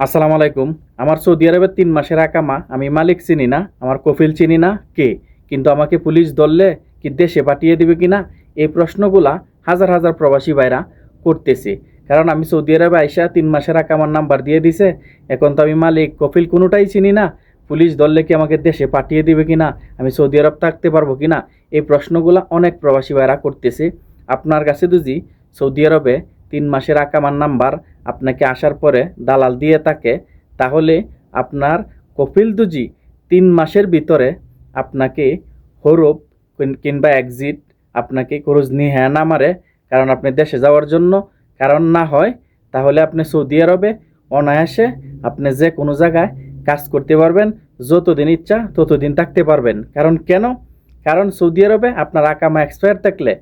আসসালামু আলাইকুম। আমার সৌদি আরবের ৩ মাসের আকামা। আমি মালিক চিনি না, আমার কফিল চিনি না কে, কিন্তু আমাকে পুলিশ ধরলে কি দেশে পাঠিয়ে দিবে কিনা, এই প্রশ্নগুলা হাজার হাজার প্রবাসী ভাইরা করতেছে। কারণ আমি সৌদি আরবে আইসা ৩ মাসের আকামার নাম্বার দিয়ে দিছে। এখন তো আমি মালিক কফিল কোনোটাই চিনি না। পুলিশ ধরলে কি আমাকে দেশে পাঠিয়ে দিবে কিনা, আমি সৌদি আরব থাকতে পারবো কিনা, এই প্রশ্নগুলা অনেক প্রবাসী ভাইরা করতেছে। আপনার কাছে যদি সৌদি আরবে ৩ মাসের আকামার নাম্বার আপনাকে আসার পরে দালাল দিয়ে থাকে, তাহলে আপনার কপিল দুজি ৩ মাসের ভিতরে আপনাকে হরুপ কিংবা এক্সিট আপনাকে খরচ নিয়ে হ্যাঁ না মারে, কারণ আপনি দেশে যাওয়ার জন্য কারণ না হয়, তাহলে আপনি সৌদি আরবে অনায়াসে আপনি যে কোনো জায়গায় কাজ করতে পারবেন, যতদিন ইচ্ছা ততদিন থাকতে পারবেন। কারণ কেন? কারণ সৌদি আরবে আপনার আকামা এক্সপায়ার থাকলে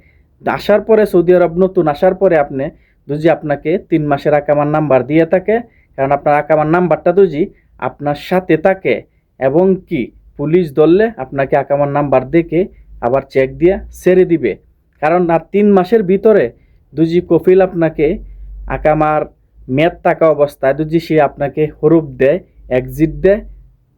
আসার পরে, সৌদি আরব নতুন আসার পরে আপনি যদি আপনাকে ৩ মাসের আকামার নাম্বার দিয়ে থাকে, কারণ আপনার আকামার নাম্বারটা যদি আপনার সাথে থাকে এবং কি পুলিশ ধরলে আপনাকে আকামার নাম্বার দেখে আবার চেক দিয়ে ছেড়ে দিবে। কারণ আর ৩ মাসের ভিতরে দুজি কফিল আপনাকে আকামার মেয়াদ থাকা অবস্থায় যদি সে আপনাকে হরুপ দেয়, এক্সিট দেয়,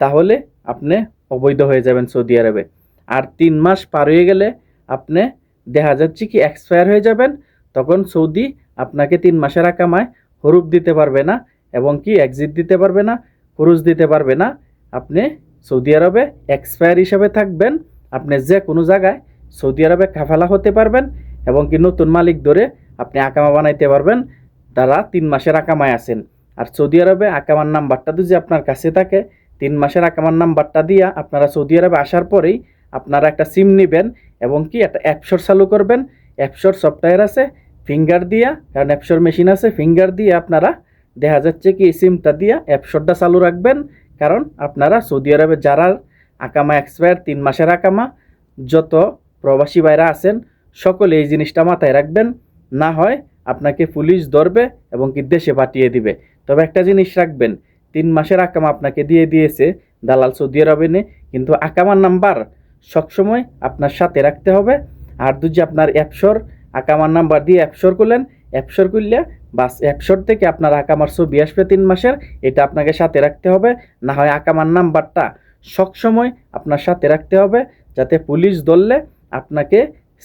তাহলে আপনি অবৈধ হয়ে যাবেন সৌদি আরবে। আর ৩ মাস পার হয়ে গেলে আপনি দেখা যাচ্ছে কি এক্সপায়ার হয়ে যাবেন, তখন সৌদি আপনাকে ৩ মাসের আকামায় হরুপ দিতে পারবে না এবং কি এক্সিট দিতে পারবে না, খরচ দিতে পারবে না। আপনি সৌদি আরবে এক্সপায়ার হিসাবে থাকবেন। আপনি যে কোনো জায়গায় সৌদি আরবে কাফালা হতে পারবেন এবং কি নতুন মালিক ধরে আপনি আকামা বানাইতে পারবেন, তারা ৩ মাসের আকামায় আছেন। আর সৌদি আরবে আকামার নাম্বারটা যদি আপনার কাছে থাকে, ৩ মাসের আকামার নাম্বারটা দিয়া আপনারা সৌদি আরবে আসার পরেই আপনারা একটা সিম নেবেন এবং কি একটা অ্যাপসর চালু করবেন। অ্যাপসর সফটওয়্যার আছে, ফিঙ্গার দিয়া, কারণ অ্যাপসর মেশিন আছে, ফিঙ্গার দিয়ে আপনারা দেখা যাচ্ছে কি এই সিমটা দিয়া অ্যাপসরটা চালু রাখবেন। কারণ আপনারা সৌদি আরবে যারা আকামা এক্সপায়ার ৩ মাসের আকামা, যত প্রবাসী ভাইরা আছেন সকলে এই জিনিসটা মাথায় রাখবেন, না হয় আপনাকে পুলিশ ধরবে এবং কি দেশে পাঠিয়ে দিবে। তবে একটা জিনিস রাখবেন, ৩ মাসের আকামা আপনাকে দিয়ে দিয়েছে দালাল সৌদি আরবে নে, কিন্তু আকামার নাম্বার সবসময় আপনার সাথে রাখতে হবে। আর যদি আপনার অ্যাপসর আকামার নাম্বার দিয়ে অ্যাপসর করলেন, অ্যাপসর করলে বাস অ্যাপসর থেকে আপনার আকামার ছবি আসবে ৩ মাসের, এটা আপনাকে সাথে রাখতে হবে। না হয় আকামার নাম্বারটা সবসময় আপনার সাথে রাখতে হবে, যাতে পুলিশ ধরলে আপনাকে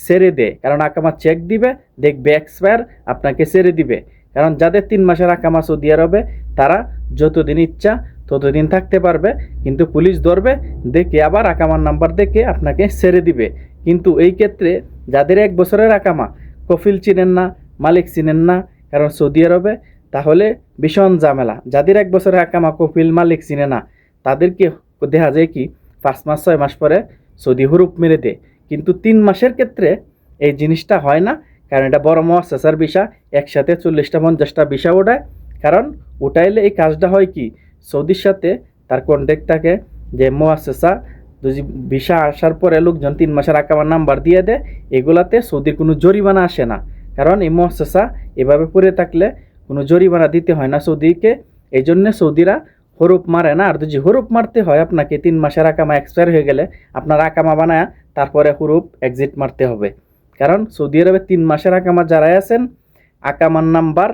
ছেড়ে দেয়। কারণ আকামা চেক দিবে, দেখবে এক্সপায়ার, আপনাকে ছেড়ে দিবে। কারণ যাদের 3 মাসের আকামা সৌদি আরবে, তারা যতদিন ইচ্ছা ততদিন থাকতে পারবে, কিন্তু পুলিশ ধরবে, দেখে আবার আকামার নাম্বার দেখে আপনাকে ছেড়ে দিবে। কিন্তু এই ক্ষেত্রে যাদের 1 বছরের আকামা, কফিল চিনেন না, মালিক চিনেন না, কারণ সৌদি আরবে, তাহলে ভীষণ ঝামেলা। যাদের 1 বছরের আকামা, কফিল, মালিক চিনে না, তাদেরকে দেখা যায় কি 5 মাস 6 মাস পরে সৌদি হুরুপ মেরে দেয়। কিন্তু 3 মাসের ক্ষেত্রে এই জিনিসটা হয় না, কারণ এটা বড় মুআসসাসার ভিসা, একসাথে 40টা 50টা ভিসা ওঠায়। কারণ উঠাইলে এই কাজটা হয় কি, সৌদির সাথে তার কন্ট্যাক্ট থাকে যে মুআসসাসা যদি ভিসা আসার পরে লোকজন 3 মাসের আকামার নাম্বার দিয়ে দেয়, এগুলাতে সৌদির কোনো জরিমানা আসে না। কারণ এই মুআসসাসা এভাবে পড়ে থাকলে কোনো জরিমানা দিতে হয় না সৌদিকে, এই জন্যে সৌদিরা হরুপ মারে না। আর যদি হরুপ মারতে হয় আপনাকে 3 মাসের আকামা এক্সপায়ার হয়ে গেলে, আপনার আকামা বানায় তারপরে হুরুপ এক্সিট মারতে হবে। কারণ সৌদি আরবে 3 মাসের আকামা যারাই আছেন, আকামার নাম্বার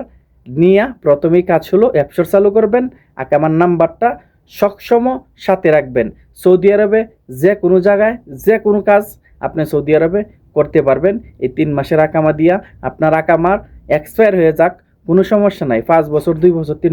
নিয়ে প্রথমেই কাজ হলো অ্যাপসর চালু করবেন, আকামার নাম্বারটা সবসময় সাথে রাখবেন। সৌদি আরবে যে কোনো জায়গায় যে কোনো কাজ আপনি সৌদি আরবে করতে পারবেন এই 3 মাসের আকামা দিয়া। আপনার আকামার এক্সপায়ার হয়ে যাক, কোনো সমস্যা নাই, 5 বছর 2 বছর 3 বছর